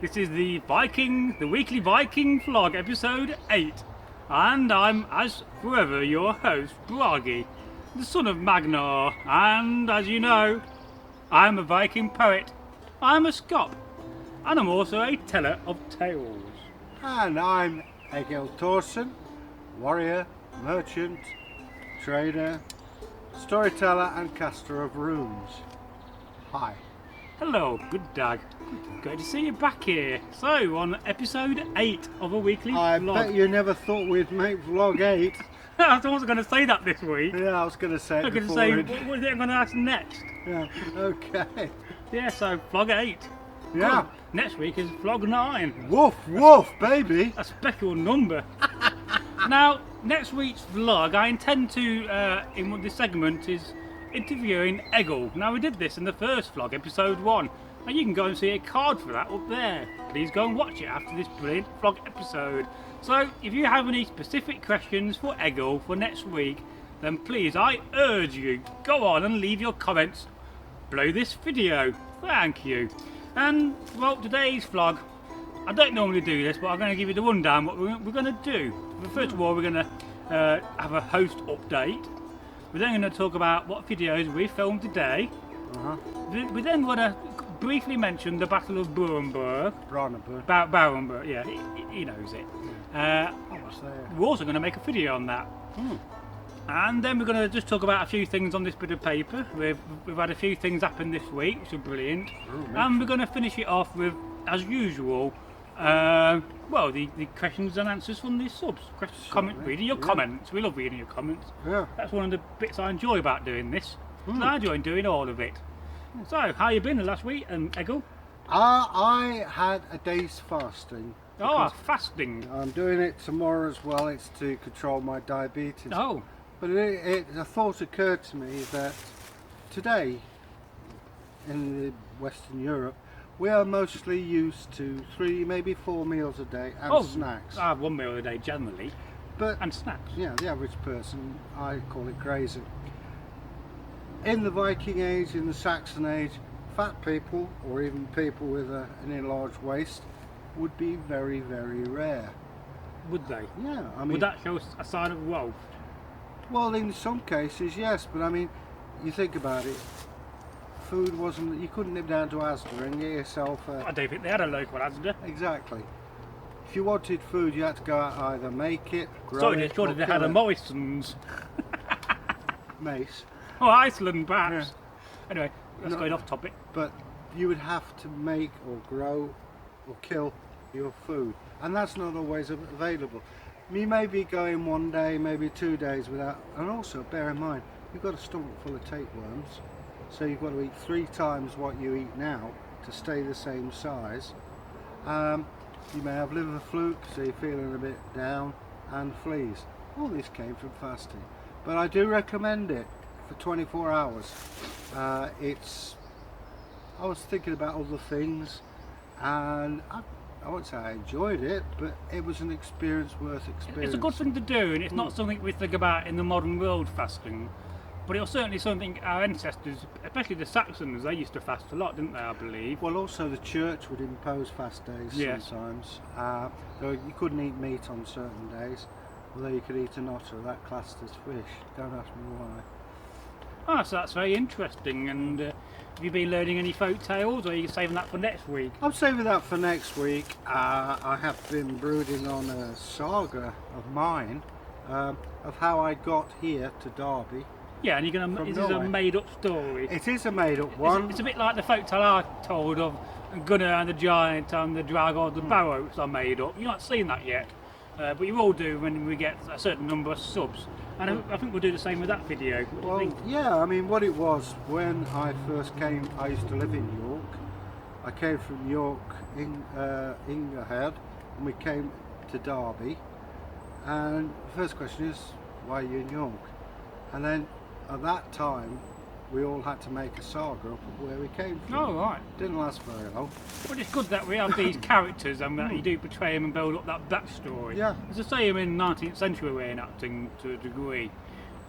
This is the weekly Viking vlog, episode 8. And I'm, as forever, your host, Bragi, the son of Magnar. And as you know, I'm a Viking poet, I'm a Scot, and I'm also a teller of tales. And I'm Egil Thorson, warrior, merchant, trader, storyteller and caster of runes. Hi. Hello, good dag. Great to see you back here. So, on episode 8 of a weekly I vlog. bet you never thought we'd make vlog 8. I wasn't going to say that this week. Yeah, I was going to say I was it going to before say, it. what is it I'm going to ask next? Yeah, okay. Yeah, so vlog 8. Yeah. Good. Next week is vlog 9. Woof, woof, baby. A speckled number. Now, next week's vlog, I intend to, in this segment, is interviewing Egil. Now, we did this in the first vlog, episode 1. And you can go and see a card for that up there. Please go and watch it after this brilliant vlog episode. So, if you have any specific questions for Egil for next week, then please, I urge you, go on and leave your comments below this video. Thank you. And, well, today's vlog, I don't normally do this, but I'm going to give you the rundown what we're going to do. First of all, we're going to have a host update. We're then going to talk about what videos we filmed today. We then want to briefly mention the Battle of Brunanburh. Brunanburh, yeah, he knows it. We're also going to make a video on that. And then we're going to just talk about a few things on this bit of paper. We've had a few things happen this week, which are brilliant. And we're going to finish it off with, as usual, well, the questions and answers from the subs. Reading your comments. We love reading your comments. Yeah. That's one of the bits I enjoy about doing this. So I enjoy doing all of it. So, how you been the last week, Egil? I had a day's fasting. Oh, fasting. I'm doing it tomorrow as well. It's to control my diabetes. Oh. But a thought occurred to me that today, in the Western Europe, we are mostly used to 3, maybe 4 meals a day and snacks. I have 1 meal a day generally, and snacks. Yeah, the average person, I call it crazy. In the Viking age, in the Saxon age, fat people, or even people with an enlarged waist, would be very, very rare. Would they? Yeah, I mean. Would that show a sign of wealth? Well, in some cases, yes, but I mean, you think about it. Food wasn't. You couldn't nip down to Asda and get yourself. I don't think they had a local Asda. Exactly. If you wanted food, you had to go out either make it, grow it, surely they had a Morrison's. Mace. Or Iceland, perhaps. Yeah. Anyway, that's going off topic. But you would have to make or grow or kill your food, and that's not always available. You may be going 1 day, maybe 2 days without, and also bear in mind, you've got a stomach full of tapeworms, so you've got to eat 3 times what you eat now to stay the same size. You may have liver fluke, so you're feeling a bit down, and fleas. All this came from fasting, but I do recommend it for 24 hours. I was thinking about other things, and I won't say I enjoyed it, but it was an experience worth experiencing. It's a good thing to do, and it's not something we think about in the modern world, fasting. But it was certainly something our ancestors, especially the Saxons, they used to fast a lot, didn't they, I believe? Well, also the church would impose fast days sometimes. Though you couldn't eat meat on certain days, although you could eat an otter, that classed as fish. Don't ask me why. Ah, so that's very interesting. And have you been learning any folk tales, or are you saving that for next week? I'm saving that for next week. I have been brooding on a saga of mine, of how I got here to Derby. Yeah, and you're gonna. This is a made-up story. It is a made-up one. It's a bit like the folk tale I told of Gunnar and the Giant and the Drag or the Barrow, which I made up. You've not seen that yet, but you will do when we get a certain number of subs. And I think we'll do the same with that video. What do you think? Yeah, I mean, what it was, when I first came, I used to live in York. I came from York, Ingerhead, and we came to Derby. And the first question is, why are you in York? And then at that time, we all had to make a saga up of where we came from. Oh, right. Didn't last very long. Well, it's good that we have these characters and that you do portray them and build up that backstory. Yeah. It's the same in 19th century reenacting to a degree.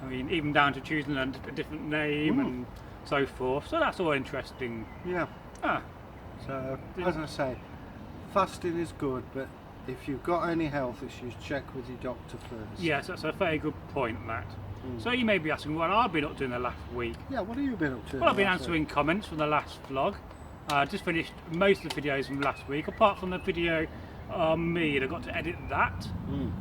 I mean, even down to choosing a different name and so forth. So that's all interesting. Yeah. Ah. So, as I say, fasting is good, but if you've got any health issues, check with your doctor first. Yes, that's a very good point, Matt. So you may be asking what I've been up to in the last week. Yeah, what have you been up to? Well, I've been answering comments from the last vlog. I just finished most of the videos from last week, apart from the video on me, and I got to edit that.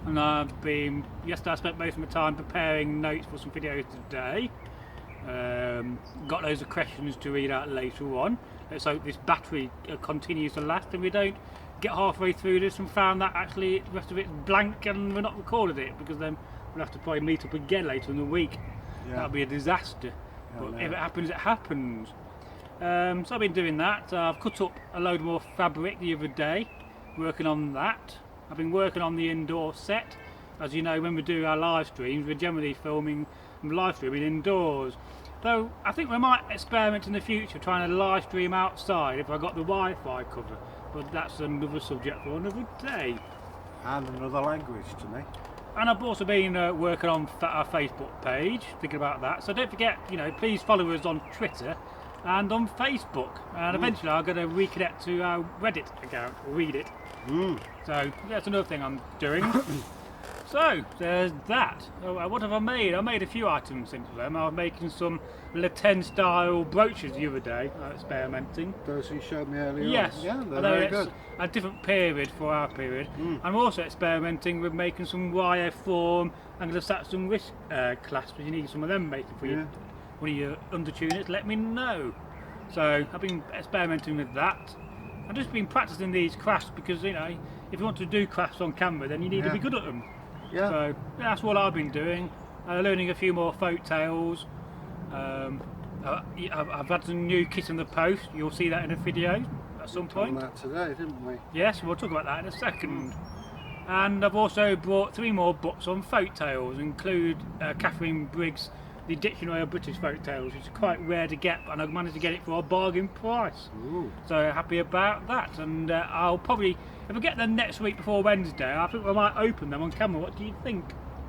And yesterday I spent most of my time preparing notes for some videos today. Got loads of questions to read out later on. Let's hope this battery continues to last and we don't get halfway through this and found that actually the rest of it's blank and we're not recorded it, because then we'll have to probably meet up again later in the week. Yeah. That'll be a disaster. But if it happens, it happens. So I've been doing that. I've cut up a load more fabric the other day, working on that. I've been working on the indoor set. As you know, when we do our live streams, we're generally filming and live streaming indoors. Though I think we might experiment in the future trying to live stream outside if I got the Wi-Fi cover. But that's another subject for another day. And another language to me. And I've also been working on our Facebook page, thinking about that. So don't forget, please follow us on Twitter and on Facebook. And eventually I'm going to reconnect to our Reddit account, read it. So that's another thing I'm doing. So there's that. What have I made? I made a few items since then. I was making some Le 10 style brooches the other day, experimenting. Those you showed me earlier. Yes. On. Yeah, they're Although very it's good. a different period for our period. I'm also experimenting with making some wire form Anglo-Saxon wrist clasps. If you need some of them making for one of your undertuners, let me know. So I've been experimenting with that. I've just been practicing these crafts because, if you want to do crafts on camera, then you need to be good at them. Yeah. So that's what I've been doing. Learning a few more folk tales. I've had some new kit in the post. You'll see that in a video at some point. Done that today, didn't we? Yes, we'll talk about that in a second. And I've also brought 3 more books on folk tales, include Catherine Briggs' The Dictionary of British Folk Tales, which is quite rare to get, and I've managed to get it for a bargain price. So happy about that. And I'll probably, if I get them next week before Wednesday, I think I might open them on camera. What do you think?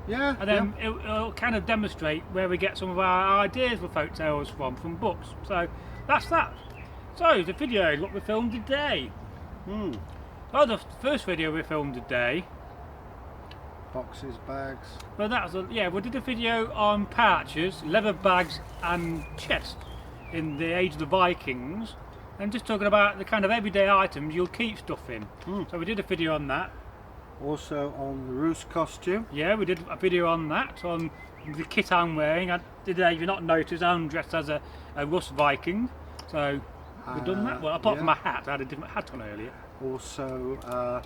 Yeah. And then it'll kind of demonstrate where we get some of our ideas for folk tales from books. So that's that. So the video is what we filmed today. Well, the first video we filmed today. Boxes, bags. Well, that was we did a video on pouches, leather bags, and chest in the age of the Vikings, and just talking about the kind of everyday items you'll keep stuff in. So we did a video on that. Also on the Roos costume. Yeah, we did a video on that, on the kit I'm wearing. Today, if you've not noticed, I'm dressed as a Rus Viking. So we've done that. Well, apart from my hat, I had a different hat on earlier. Also,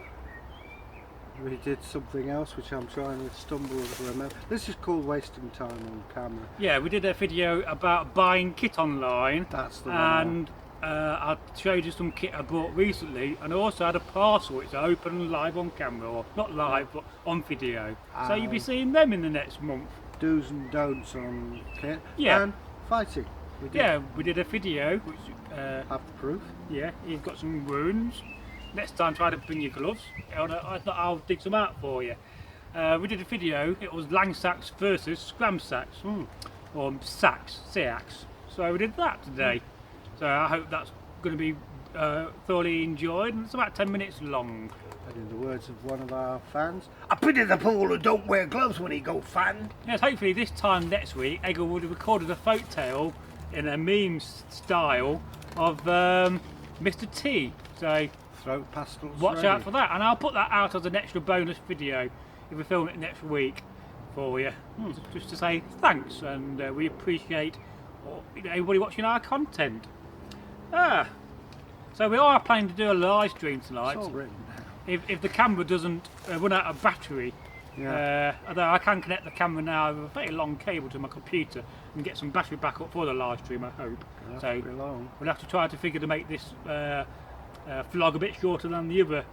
we did something else which I'm trying to stumble to remember. This is called wasting time on camera. Yeah, we did a video about buying kit online. That's the one. And I showed you some kit I bought recently, and I also had a parcel which I opened live on camera, or not live, but on video. So you'll be seeing them in the next month. Do's and don'ts on kit. Yeah. And fighting. We did a video which Have the proof. yeah, you've got some wounds. Next time try to bring your gloves. I'll dig some out for you. We did a video, it was Langsacks versus Scramsacks, or Sax. So we did that today. So I hope that's going to be thoroughly enjoyed, and it's about 10 minutes long. And in the words of one of our fans, I pity the fool who don't wear gloves when he go fan. Yes, hopefully this time next week Eggle would have recorded a folk tale in a meme style of Mr. T. So throat pastels watch ready. out for that, and I'll put that out as an extra bonus video if we film it next week for you, just to say thanks, and we appreciate everybody watching our content. So we are planning to do a live stream tonight. It's all written down. If the camera doesn't run out of battery, although I can connect the camera now with a very long cable to my computer and get some battery backup for the live stream, I hope. So we'll have to try to figure to make this vlog a bit shorter than the other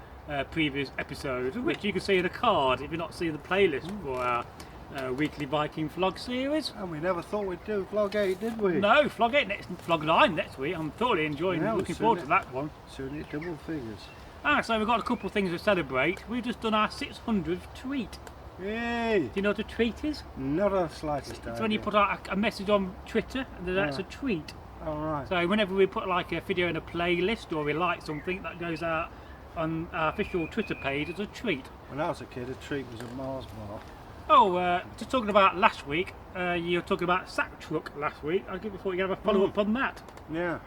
previous episodes, which you can see in a card if you're not seeing the playlist for our weekly Viking vlog series. And we never thought we'd do vlog 8, did we? No, vlog 8 vlog 9 next week. I'm thoroughly enjoying looking forward to that one. Soon it double figures. So we've got a couple of things to celebrate. We've just done our 600th tweet. Yay! Do you know what a tweet is? Not a slightest idea. It's when you put out a message on Twitter, and then that's a tweet. All right. So whenever we put like a video in a playlist or we like something, that goes out on our official Twitter page as a treat. When I was a kid, a treat was a Mars bar. Oh, just talking about last week, you were talking about sack truck last week. I thought you could have a follow up on that. Yeah.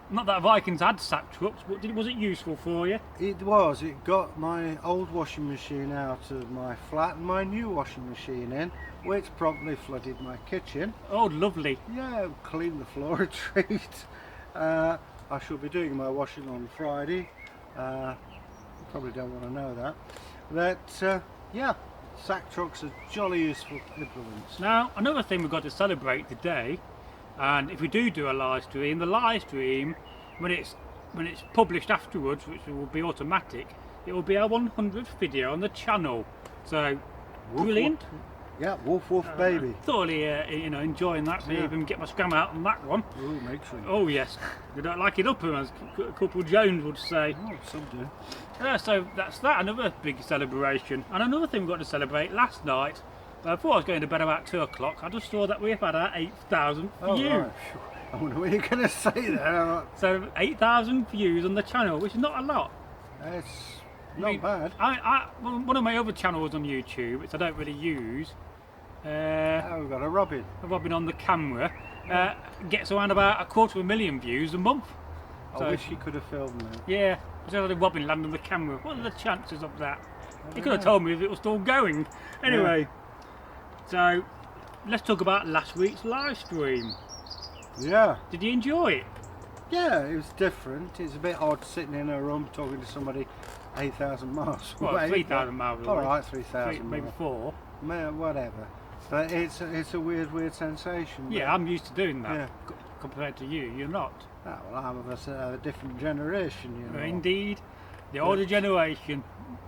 Not that Vikings had sack trucks, but was it useful for you? It was. It got my old washing machine out of my flat and my new washing machine in, which promptly flooded my kitchen. Oh, lovely. Yeah, cleaned the floor a treat. I shall be doing my washing on Friday. You probably don't want to know that. But yeah, sack trucks are jolly useful implements. Now, another thing we've got to celebrate today, and if we do a live stream, the live stream, when it's published afterwards, which will be automatic, it will be our 100th video on the channel. So, Woof, brilliant. woof. Yeah, woof woof baby. Thoroughly, enjoying that. So Yeah. even get my scram out on that one. Ooh, makes sense. Oh yes, they don't like it up, as Couple Jones would say. Oh, some do. So that's that. Another big celebration, and another thing we got to celebrate last night. Before I was going to bed about 2 o'clock, I just saw that we have had our 8,000 views. Right. I wonder what you're going to say there. So 8,000 views on the channel, which is not a lot. It's I not mean, bad. One of my other channels on YouTube, which I don't really use, Oh, we've got a robin. Robin on the camera, gets around about 250,000 views a month. I wish you could have filmed that. Yeah, just had a Robin land on the camera. What are the chances of that? You could have told me if it was still going. Anyway, so let's talk about last week's live stream. Yeah. Did you enjoy it? Yeah, it was different. It's a bit odd sitting in a room talking to somebody 8,000 miles away. Well, 3,000 miles away. All right, 3,000 Maybe miles. 4. Whatever. But it's a weird sensation. Yeah, I'm used to doing that. Yeah. Compared to you, you're not. Oh, well, I'm of a different generation, you know. Indeed, the older generation.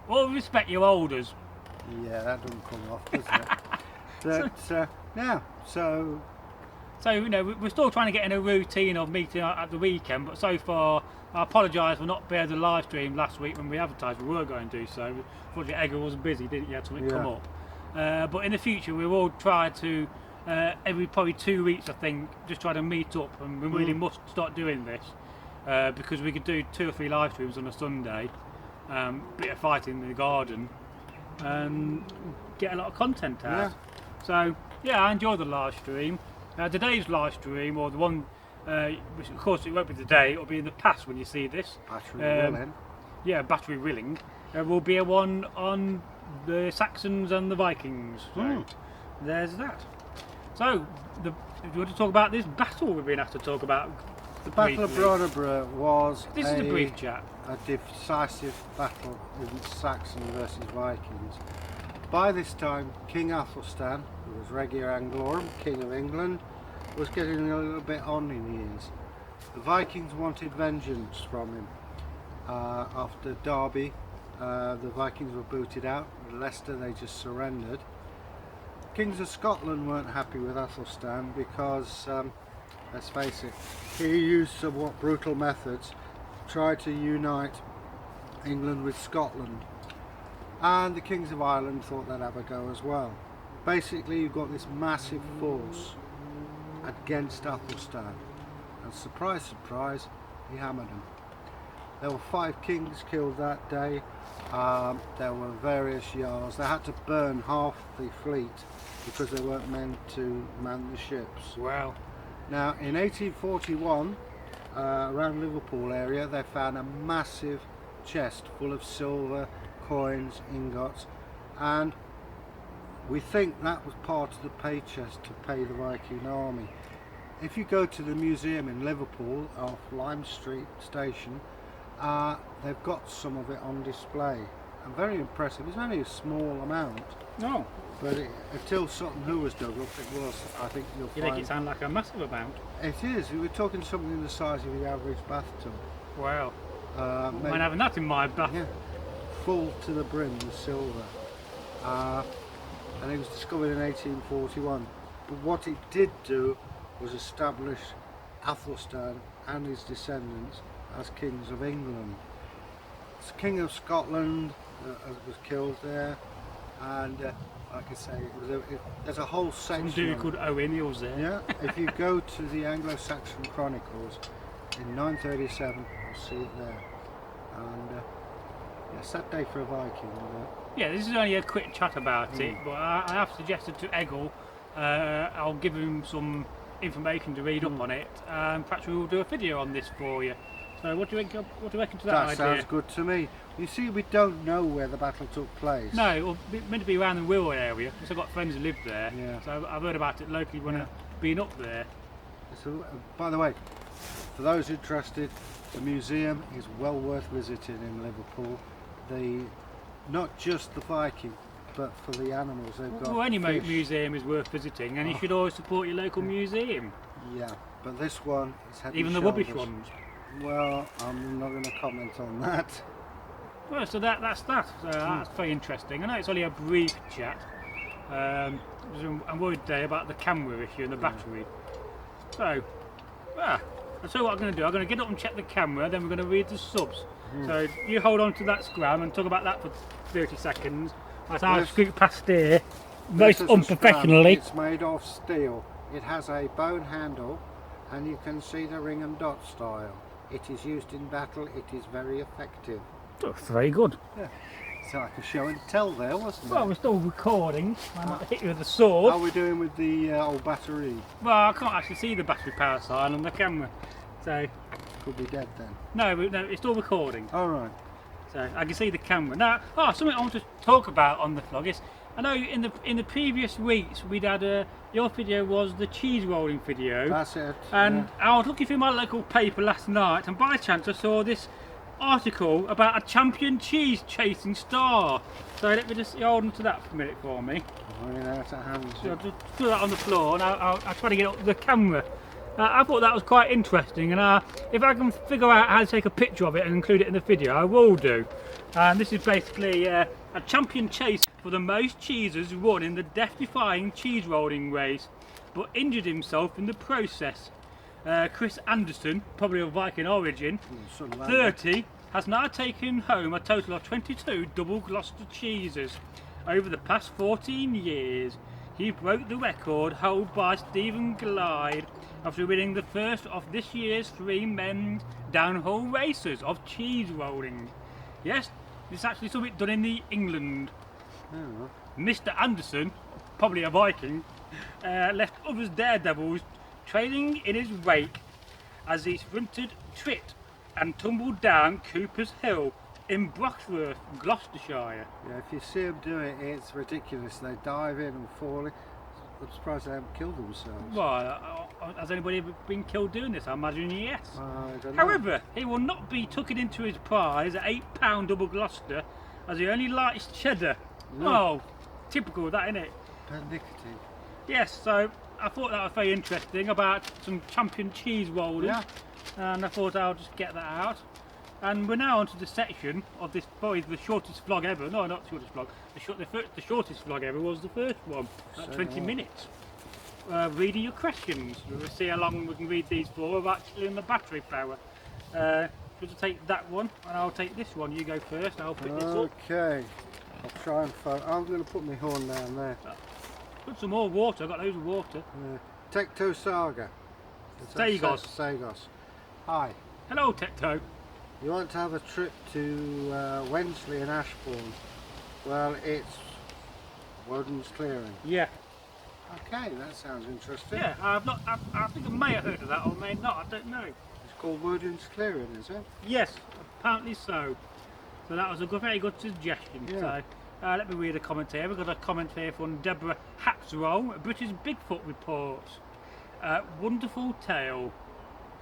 All respect you olders. Yeah, that doesn't come off, does it? But, yeah, so... So, we're still trying to get in a routine of meeting at the weekend, but so far, I apologise for not being able to live stream last week when we advertised we were going to do so. Unfortunately, Edgar was busy, didn't you? Had something come up. But in the future, we will try to, every probably 2 weeks, I think, just try to meet up, and we really must start doing this because we could do 2 or 3 live streams on a Sunday, bit of fighting in the garden, and get a lot of content out. Yeah. So, yeah, I enjoyed the live stream. Today's live stream, or the one, which of course it won't be today, it'll be in the past when you see this. Battery willing. Yeah, battery willing. Will be a one on the Saxons and the Vikings. So there's that. So, if you want to talk about this battle we've been asked to talk about. The Battle of Brunanburh was This is a brief chat. a decisive battle in Saxon versus Vikings. By this time, King Athelstan, who was Regier Anglorum, King of England, was getting a little bit on in years. The Vikings wanted vengeance from him. After Derby, the Vikings were booted out. At Leicester, they just surrendered. Kings of Scotland weren't happy with Athelstan because, let's face it, he used somewhat brutal methods to try to unite England with Scotland. And the Kings of Ireland thought they'd have a go as well. Basically, you've got this massive force against Athelstan, and surprise, surprise, he hammered them. There were 5 kings killed that day. There were various jarls. They had to burn half the fleet because they weren't meant to man the ships. Wow. Now, in 1841, around Liverpool area, they found a massive chest full of silver, coins, ingots, and we think that was part of the pay chest to pay the Viking army. If you go to the museum in Liverpool off Lime Street station, they've got some of it on display, and very impressive. It's only a small amount, No. but until Sutton Hoo was dug up, it was, I think you'll You find... make it sound like a massive amount. It is. We're talking something the size of the average bathtub. Wow. Maybe- I'm having that in my bath. Yeah, full to the brim with silver, and it was discovered in 1841. But what it did do was establish Athelstan and his descendants as kings of England. The King of Scotland was killed there, and like I say, there's a whole Some section. dude called Owain, he was there. Yeah, if you go to the Anglo-Saxon Chronicles in 937, you'll see it there. And yeah, sad day for a Viking. Yeah, this is only a quick chat about it, but I have suggested to Egil, I'll give him some information to read up on it, and perhaps we will do a video on this for you. So what do you reckon to that idea? Sounds good to me. You see, we don't know where the battle took place. No, well, it's meant to be around the Wirral area, because I've got friends who live there, Yeah. so I've heard about it locally when I've been up there. So, by the way, for those interested, the museum is well worth visiting in Liverpool. Not just the Viking, but for the animals they've got. Well, any fish. museum is worth visiting, and you should always support your local museum, Yeah, but this one is head even and the rubbish shoulders. ones. Well, I'm not going to comment on that. Well, so that's that. So that's very interesting. I know it's only a brief chat. I'm worried today about the camera issue and the battery. So, so what I'm going to do, I'm going to get up and check the camera, then we're going to read the subs. So you hold on to that scram and talk about that for 30 seconds. As I scoot past here, most This is a unprofessionally. scram. It's made of steel. It has a bone handle, and you can see the ring and dot style. It is used in battle. It is very effective. That's very good. So like a show and tell there, wasn't Well, it? we're still recording. I might hit you with a sword. How are we doing with the old battery? Well, I can't actually see the battery power sign on the camera. So, Could be dead then. no, it's still recording. All right. So I can see the camera. Now, something I want to talk about on the vlog is, I know in the previous weeks we'd had your video was the cheese rolling video. That's it. And I was looking through my local paper last night, and by chance I saw this article about a champion cheese chasing star. So let me just hold on to that for a minute for me. Running out of hands. So I'll just put that on the floor, and I'll try to get up the camera. I thought that was quite interesting, and if I can figure out how to take a picture of it and include it in the video, I will do. And this is basically a champion chase for the most cheeses won in the death-defying cheese rolling race, but injured himself in the process. Chris Anderson, probably of Viking origin, 30, has now taken home a total of 22 double Gloucester cheeses over the past 14 years. He broke the record held by Stephen Glyde after winning the first of this year's 3 men's downhill races of cheese rolling. Yes, this is actually something done in the England. Oh. Mr. Anderson, probably a Viking, left others daredevils trailing in his wake as he sprinted, tripped and tumbled down Cooper's Hill in Broxworth, Gloucestershire. Yeah, if you see them do it, it's ridiculous. They dive in and fall in. I'm surprised they haven't killed themselves. Well, has anybody ever been killed doing this? I imagine yes. I don't know. However, he will not be taken into his prize at £8 double Gloucester, as he only likes cheddar. No. Oh, typical of that, isn't it? Pernickety. Yes, so I thought that was very interesting about some champion cheese rollers. Yeah. And I thought I'll just get that out. And we're now onto the section of this, probably the shortest vlog ever. No, not the shortest vlog. The shortest vlog ever was the first one, at 20 minutes. Reading your questions. We'll see how long we can read these for without killing the battery power. Just take that one, and I'll take this one. You go first, I'll pick this up. Okay. I'll try and phone. I'm going to put my horn down there. Put some more water, I've got loads of water. Tecto Saga. Sagos. Sagos. Hi. Hello, Tecto. You want to have a trip to Wensley and Ashbourne? Well, it's Woden's Clearing. Yeah. Okay, that sounds interesting. Yeah, I think I may have heard of that or may not, I don't know. It's called Woden's Clearing, is it? Yes, apparently so. So that was a very good suggestion. Yeah. So let me read a comment here. We've got a comment here from Deborah Hapsroll, British Bigfoot reports. Wonderful tale.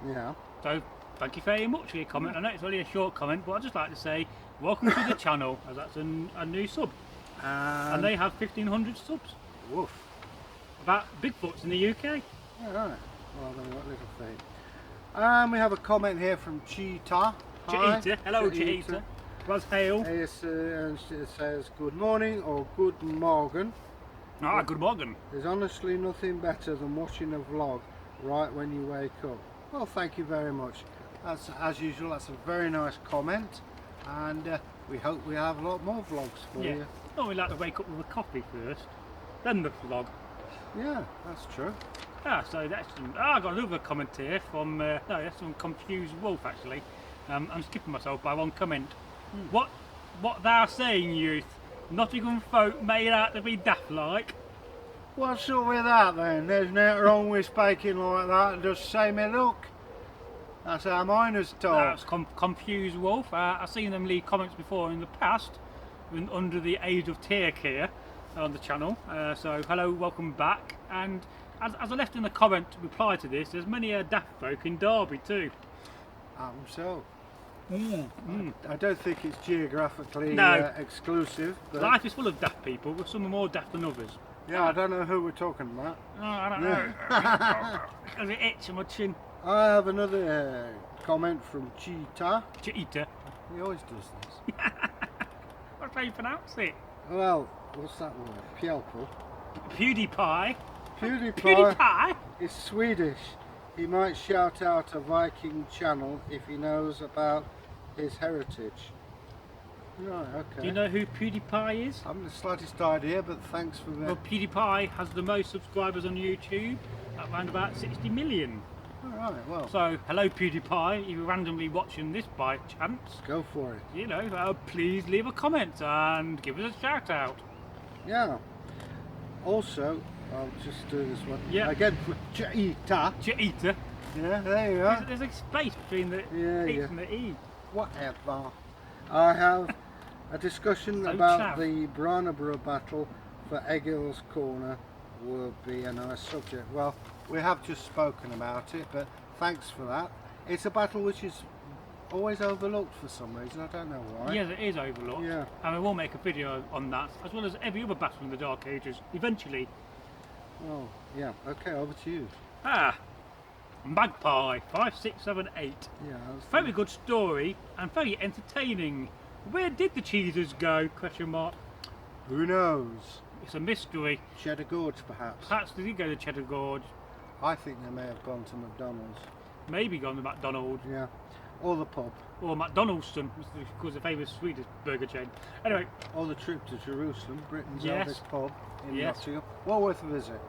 Yeah. So thank you very much for your comment. I know it's only a short comment, but I'd just like to say welcome to the channel, as that's a new sub. And they have 1,500 subs Woof. about Bigfoots in the UK. All right. Well, then what little thing. We have a comment here from Cheetah. Hi. Cheetah. Hello, Cheetah. Was hail. Yes, and it says good morning or good morgen. Ah, good morning. There's honestly nothing better than watching a vlog right when you wake up. Well, thank you very much. That's, as usual, that's a very nice comment, and we hope we have a lot more vlogs for you. Oh, we like to wake up with a coffee first, then the vlog. Yeah, that's true. So that's I got another comment here from no, that's from Confused Wolf actually. I'm skipping myself by one comment. What thou saying, youth? Nottingham folk made out to be daft like. What's up with that then? There's nothing wrong with speaking like that. Just say me look. That's how mine is told. That's confused wolf. I've seen them leave comments before in the past, under the age of Tear here on the channel. So hello, welcome back. And as I left in the comment to reply to this, there's many daft folk in Derby too. So. I don't think it's geographically No. exclusive. But Life is full of daft people, but some are more daft than others. yeah, I don't know who we're talking about. Oh, I don't know. There's an itch on my chin. I have another comment from Cheetah. Cheetah. He always does this. That's how you pronounce it. Well, what's that word? Pjelpel. PewDiePie. PewDiePie is Swedish. He might shout out a Viking channel if he knows about his heritage. Right, okay. Do you know who PewDiePie is? I haven't the slightest idea, but thanks for Well, that. PewDiePie has the most subscribers on YouTube, at around about 60 million. Alright, well, So, hello PewDiePie, if you're randomly watching this by chance, go for it. you know, please leave a comment and give us a shout out. Yeah. Also, I'll just do this one. Yeah. Again for Cheetah. Cheetah. Yeah, there you are. There's a space between the Yeah, H yeah. and the E. Whatever. I have a discussion So about chav. the Brunanburh battle for Egil's Corner will be a nice subject. Well, we have just spoken about it, but thanks for that. It's a battle which is always overlooked for some reason, I don't know why. Yes, it is overlooked. Yeah. And we will make a video on that, as well as every other battle in the Dark Ages, eventually. Oh, yeah. Okay, over to you. Magpie 5678. Yeah. I was Very good story and very entertaining. Where did the cheeses go? Question mark. Who knows? It's a mystery. Cheddar Gorge, perhaps. Perhaps they did go to Cheddar Gorge. I think they may have gone to McDonald's. Maybe gone to McDonald's Yeah. Or the pub. or McDonald'ston, because the famous Swedish burger chain. Anyway, Or the trip to Jerusalem, Britain's Yes. oldest pub in Yes. Nottingham. Well worth a visit.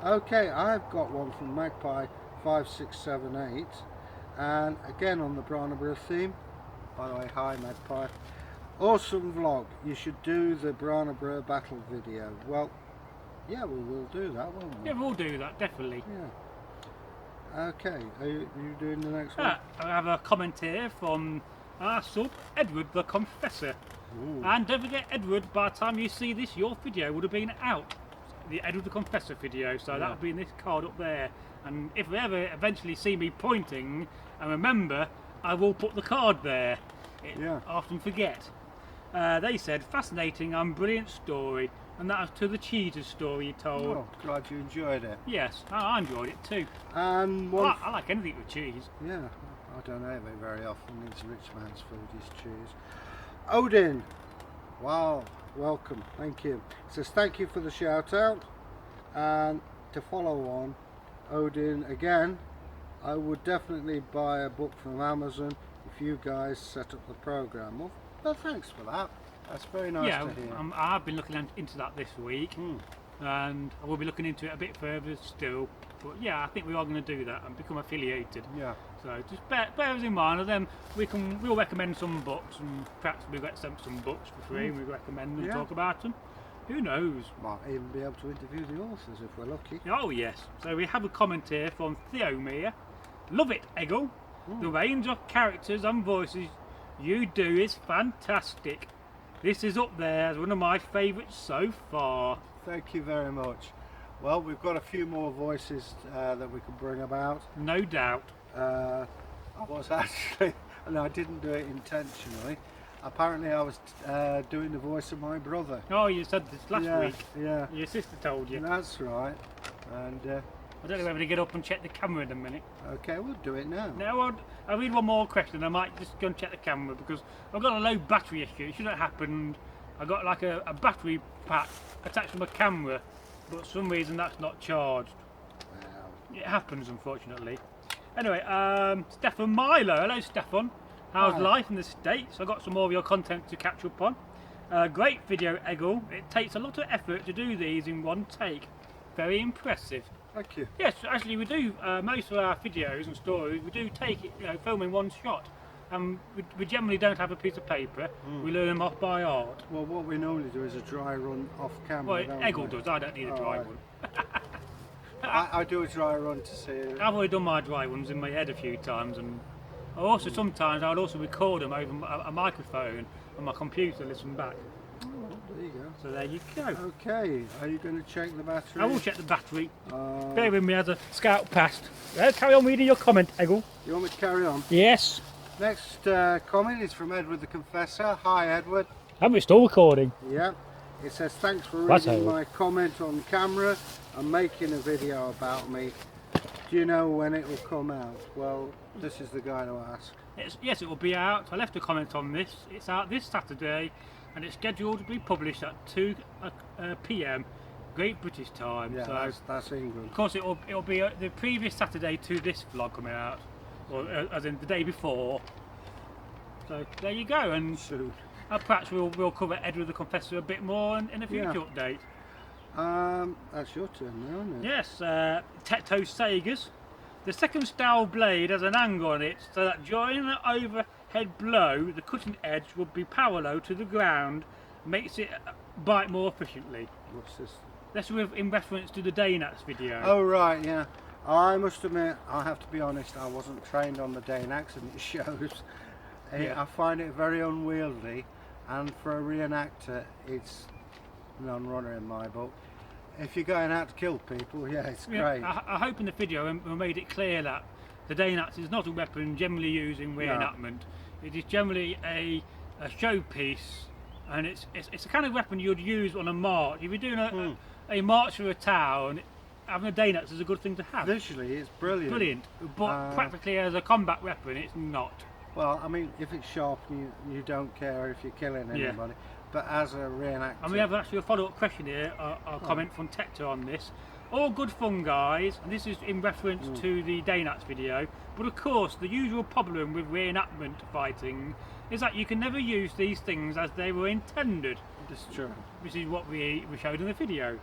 Okay, I've got one from Magpie 5678, and again on the Brunanburh theme. By the way, hi Magpie. Awesome vlog. You should do the Brunanburh battle video. Well, yeah, we will do that, won't we? yeah, we'll do that, definitely. Yeah. Okay, are you doing the next one? I have a comment here from our sub, Edward the Confessor. Ooh. And don't forget, Edward, by the time you see this, your video would have been out. The Edward the Confessor video, so Yeah. that'll be in this card up there. And if you ever eventually see me pointing, and remember, I will put the card there. Yeah. I often forget. They said, fascinating and brilliant story, and that was to the cheeses story you told. Oh, glad you enjoyed it. Yes, I enjoyed it too. And one. I like anything with cheese. Yeah, I don't have it very often. It's rich man's food, is cheese. Odin, wow, welcome, thank you. Says thank you for the shout out, and to follow on, Odin again. I would definitely buy a book from Amazon if you guys set up the program. Well, thanks for that. That's very nice Yeah, to hear. I've been looking into that this week, Hmm. and I will be looking into it a bit further still. But yeah, I think we are going to do that and become affiliated. Yeah. So just bear us in mind, and then we'll recommend some books, and perhaps we'll get sent some books for free, and we recommend them and Yeah. talk about them. Who knows? Might even be able to interview the authors if we're lucky. Oh yes. So we have a comment here from Theomir. Love it, Eggle. The range of characters and voices you do is fantastic. This is up there as one of my favourites so far. Thank you very much. Well, we've got a few more voices that we can bring about. No doubt. I was actually, and I didn't do it intentionally. Apparently, I was doing the voice of my brother. Oh, you said this last yeah, week. Yeah, Your sister told you. that's right. And I don't know whether to get up and check the camera in a minute. okay, we'll do it now. Now I'll read one more question. I might just go and check the camera because I've got a low battery issue. It shouldn't have happened. I got like a battery pack attached to my camera, but for some reason that's not charged. Wow. It happens, unfortunately. Anyway, Stefan Milo. Hello, Stefan. How's Hi. life in the States? I got some more of your content to catch up on. Great video, Eggle. It takes a lot of effort to do these in one take. Very impressive. Thank you. Yes, actually we do, most of our videos and stories, we do take it, film in one shot. We generally don't have a piece of paper, we learn them off by heart. Well, what we normally do is a dry run off camera. Well, Eggle does, I don't need a dry one. I do a dry run to see it. I've already done my dry ones in my head a few times, and also sometimes I'd also record them over a microphone on my computer, listen back. There you go. So there you go. Okay, are you going to check the battery? I will check the battery. Bear with me as a scout past. Carry on reading your comment, Eggle. You want me to carry on? Yes. Next comment is from Edward the Confessor. Hi, Edward. Am we still recording? Yeah. It says, thanks for That's reading Edward. my comment on camera and making a video about me. Do you know when it will come out? Well, this is the guy to ask. Yes, it will be out. I left a comment on this. It's out this Saturday, and it's scheduled to be published at 2 p.m. Great British time. Yeah, So that's England. of course it'll be the previous Saturday to this vlog coming out, or as in the day before. So there you go, and Soon. perhaps we'll cover Edward the Confessor a bit more in a future update. That's your turn now, isn't it? Yes, Tetto Sagas. The second style blade has an angle on it so that during an overhead blow the cutting edge would be parallel to the ground, makes it bite more efficiently. What's this? That's in reference to the Daynats video. Oh, right, yeah. I must admit, I have to be honest, I wasn't trained on the Daynax and it shows. Yeah. I find it very unwieldy, and for a reenactor, it's non-runner in my book. If you're going out to kill people, yeah, it's great. I hope in the video we made it clear that the Daynats is not a weapon generally used in reenactment. It is generally a showpiece, and it's a kind of weapon you'd use on a march. If you're doing a march through a town, having a Daynats is a good thing to have. Visually, it's brilliant. Brilliant, but practically as a combat weapon, it's not. Well, I mean, if it's sharp, you don't care if you're killing anybody. But as a reenactor... And we have actually a follow-up question here, a comment from Tector on this. All good fun, guys, and this is in reference to the Daynats video, but of course the usual problem with reenactment fighting is that you can never use these things as they were intended. It's true. Which is what we showed in the video.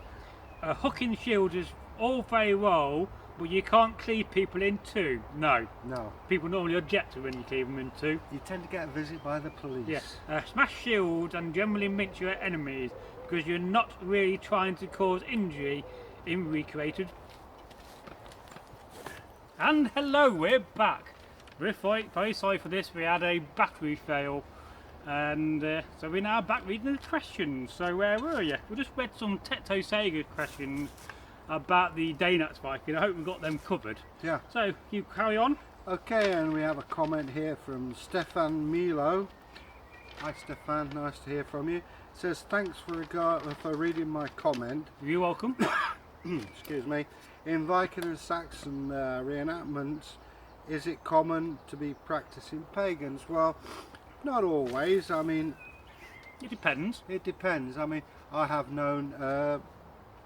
Hooking shields is all very well, but you can't cleave people in two. No. No. People normally object to when you cleave them in two. You tend to get a visit by the police. Yes. Smash shields and generally mince your enemies because you're not really trying to cause injury in recreated. And hello, we're back. We're very sorry for this. We had a battery fail, and so we're now back reading the questions. So where were you? We just read some Tetto Saga questions about the Daynats Viking. I hope we've got them covered. Yeah. So you carry on. Okay, and we have a comment here from Stefan Milo. Hi Stefan, nice to hear from you. It says, thanks for reading my comment. You're welcome. Excuse me. In Viking and Saxon reenactments, is it common to be practicing pagans? Well, not always. I mean, It depends. it depends. I mean, I have known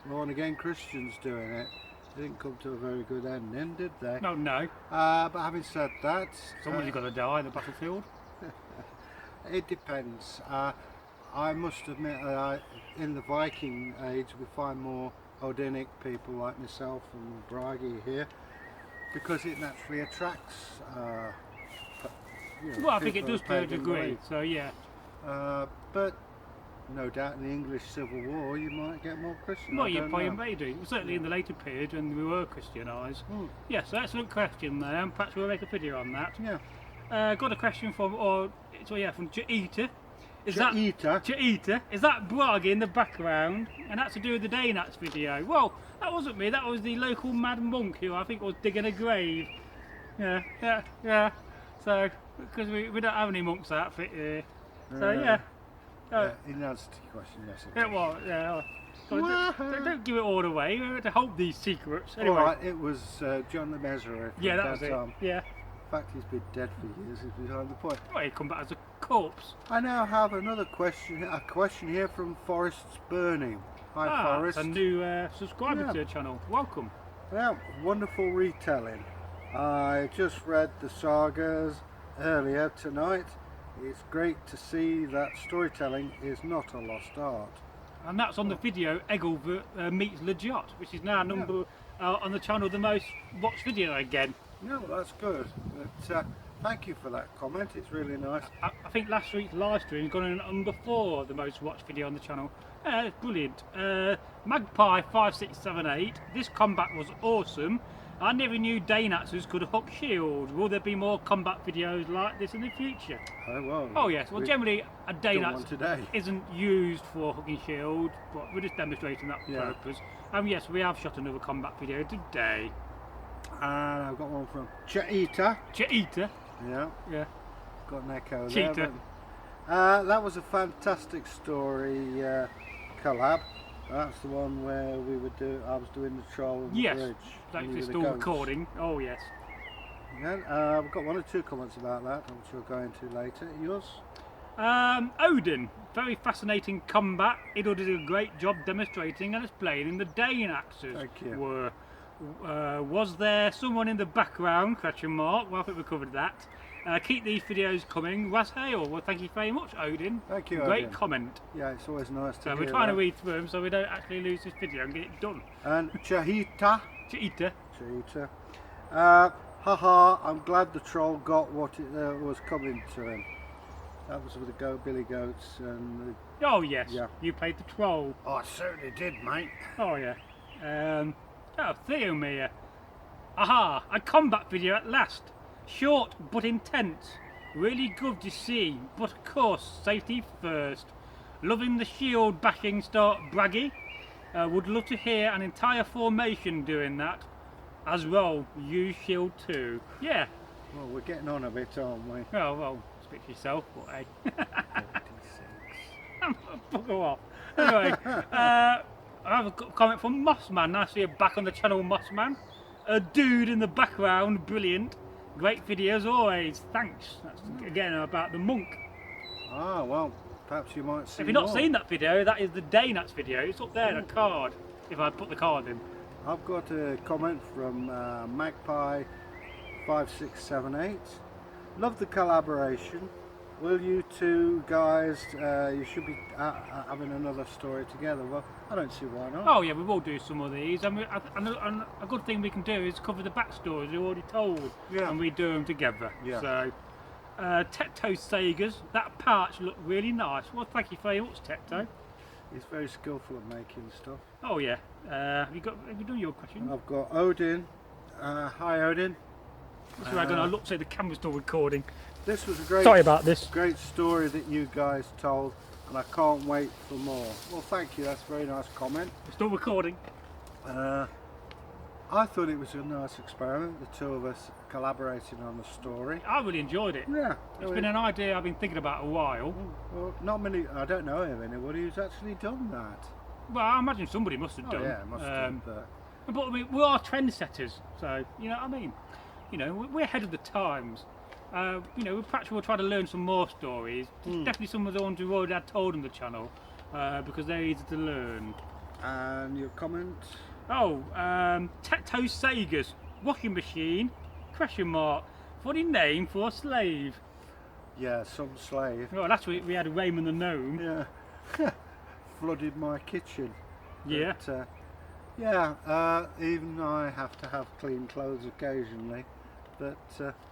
born again Christians doing it. They didn't come to a very good ending, did they? No. But having said that, Somebody's got to die in the battlefield. it depends. I must admit, in the Viking age, we find more Odinic people like myself and Bragi here, because it naturally attracts. Well, I think it people does of to a pagan degree. belief. So yeah. But no doubt in the English Civil War, you might get more Christians. Well, I you don't probably know. may do. Certainly in the later period when we were Christianised. Hmm. Yes, excellent question there. And perhaps we'll make a video on that. Yeah. Got a question from from Jaita. Jaita? Jaita. Is that Bragi in the background? And that's to do with the Daynats video. Well, that wasn't me. That was the local mad monk who I think was digging a grave. Yeah. So because we don't have any monks outfit here. So yeah. In answer to your question, yes. It Yeah, was. well, yeah. Don't give it all away. We have to hold these secrets. Anyway. All right, it was John the Messerer. Yeah, that was it. Yeah. In fact, he's been dead for years. He's behind the point. Well, he come back as a corpse. I now have another question. A question here from Forest's Burning. Hi, Forest. A new subscriber Yeah. to the channel. Welcome. Yeah, wonderful retelling. I just read the Sagas earlier tonight. It's great to see that storytelling is not a lost art. And that's on the video Eggle meets Lejot, which is now on the channel the most watched video again. No, that's good. But, thank you for that comment. It's really nice. I think last week's live stream got in number 4, the most watched video on the channel. It's brilliant. Magpie 5678. This combat was awesome. I never knew Dane axes could hook shields. Will there be more combat videos like this in the future? Oh, well. Oh yes. Well, generally a Dane axe today. isn't used for hooking shields, but we're just demonstrating that purpose. Yes, we have shot another combat video today. And I've got one from Cheetah. Cheetah. Yeah. Yeah. Got an echo Cheetah. there. But, that was a fantastic story collab. That's the one where I was doing the troll on the bridge. Like and you it's were still the ghost. recording. Oh yes. Yeah, I've got 1 or 2 comments about that, which we'll go into later. Yours? Odin, very fascinating combat. Idle did a great job demonstrating and explaining the Dane axes. Thank you. Were. Was there someone in the background? Question mark. Well, I think we covered that. Keep these videos coming. Was hail. Well, thank you very much, Odin. Thank you, Great Odin. comment. Yeah, it's always nice to So hear we're trying that. to read through them so we don't actually lose this video and get it done. And Cheetah. Cheetah. Haha, I'm glad the troll got what it was coming to him. That was with the Billy Goats and Oh yes. Yeah. You played the troll. Oh, I certainly did, mate. Oh yeah. Theomir. Aha! A combat video at last. Short but intense. Really good to see, but of course safety first. Loving the shield bashing start braggy. Would love to hear an entire formation doing that. As well, use shield too. Yeah. well, we're getting on a bit, aren't we? Oh well, speak for yourself, but hey. 46. Fuck off. Anyway, I have a comment from Mossman. Nice to see you back on the channel, Mossman. A dude in the background, brilliant. Great video as always. Thanks. That's again about the monk. Ah, well, perhaps you might see If you've not more. seen that video, that is the Danax video. It's up there, a card. If I put the card in. I've got a comment from Magpie 5678. Love the collaboration. Will you two guys, you should be having another story together. Well, I don't see why not. Oh yeah, we will do some of these. And a good thing we can do is cover the backstories we already told. Yeah. And we do them together. Yeah. So, Tecto Sagas, that patch looked really nice. Well, thank you very much, Tecto. He's very skillful at making stuff. Oh yeah. Have you done your question? I've got Odin. Hi Odin. That's right, I'm gonna look, say the camera's still recording. This was a great, Sorry about this. great story that you guys told, and I can't wait for more. Well, thank you. That's a very nice comment. It's still recording. I thought it was a nice experiment, the two of us collaborating on the story. I really enjoyed it. Yeah. It's been an idea I've been thinking about a while. Well, not many, I don't know of anybody who's actually done that. Well, I imagine somebody must have done. Yeah, must have. But I mean, we are trendsetters, so you know what I mean. You know, we're ahead of the times. You know, perhaps we'll try to learn some more stories. Definitely some of the ones we've already had told on the channel, because they're easy to learn. And your comment? Oh, Tecto Sagas, washing machine, question mark, funny name for a slave. Yeah, some slave. Well, last week we had Raymond the Gnome. Yeah. Flooded my kitchen. Yeah. But, even I have to have clean clothes occasionally. But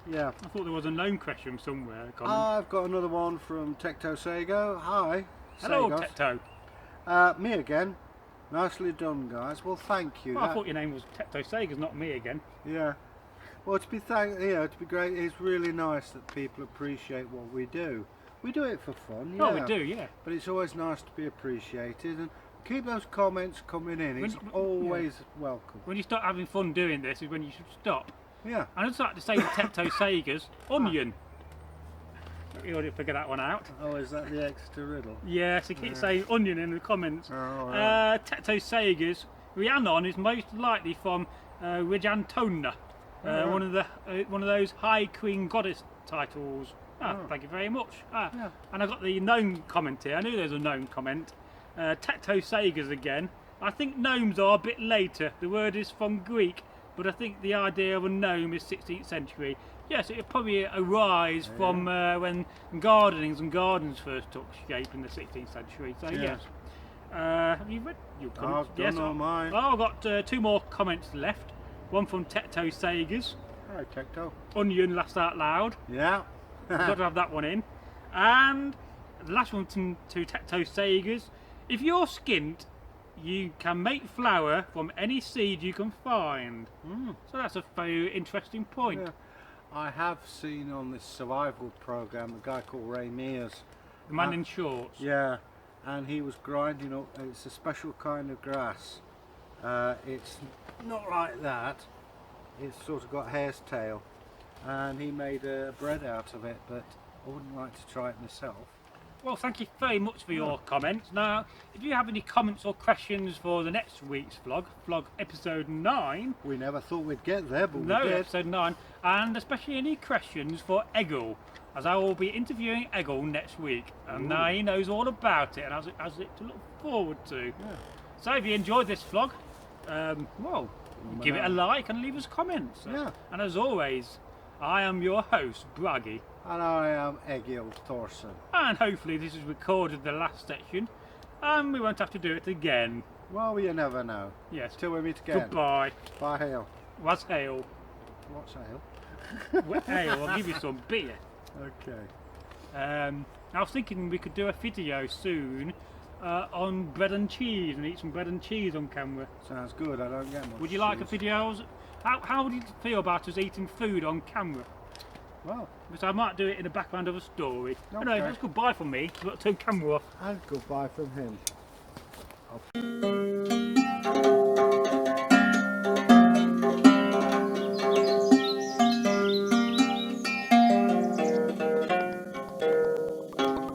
yeah. I thought there was a gnome question somewhere. Colin. I've got another one from Tecto Sago. Hi. Hello, Sagos. Tecto. Me again. Nicely done, guys. Well, thank you. Well, I thought your name was Tecto Sagas, not me again. Yeah. Well, to be great. It's really nice that people appreciate what we do. We do it for fun. Yeah. Oh, we do, yeah. But it's always nice to be appreciated, and keep those comments coming in. It's always welcome. When you start having fun doing this is when you should stop. Yeah. And I'd just like to say to Tecto Sagas, onion. You already figured that one out. Oh, is that the extra riddle? Yes, he keeps saying onion in the comments. Oh, right. Tecto Sagas, Rhiannon is most likely from Regantona, one of those High Queen Goddess titles. Thank you very much. Yeah. And I got the gnome comment here. I knew there was a gnome comment. Tecto Sagas again. I think gnomes are a bit later. The word is from Greek, but I think the idea of a gnome is 16th century. Yes, it probably arise from when gardenings and gardens first took shape in the 16th century. So yes. Have you read your comments? I've done all mine. Oh, I've got 2 more comments left. One from Tecto Sagas. Hello, Tecto. Onion laughed out loud. Yeah. Got to have that one in. And the last one to Tecto Sagas. If you're skint, you can make flour from any seed you can find. So that's a very interesting point. Yeah. I have seen on this survival program a guy called Ray Mears. The man in shorts. Yeah, and he was grinding up. It's a special kind of grass. It's not like that. It's sort of got hare's tail, and he made a bread out of it. But I wouldn't like to try it myself. Well, thank you very much for your comments. Now, if you have any comments or questions for the next week's vlog episode 9. We never thought we'd get there, but No, we did. episode 9. And especially any questions for Egil, as I will be interviewing Egil next week. And now he knows all about it and has it to look forward to. Yeah. So if you enjoyed this vlog, well, give it a like and leave us comments. Yeah. And as always, I am your host, Braggy. And I am Egil Thorson. And hopefully this is recorded the last section and we won't have to do it again. Well, you never know. Yes. Till we meet again. Goodbye. Bye, hail. Was hail. What's hail? Hail, I'll give you some beer. Okay. I was thinking we could do a video soon on bread and cheese and eat some bread and cheese on camera. Sounds good. I don't get much. Would you like a cheese. video? How would you feel about us eating food on camera? Well, Because I might do it in the background of a story. Okay. Anyway, that's goodbye from me. I've got to turn camera off. and goodbye from him.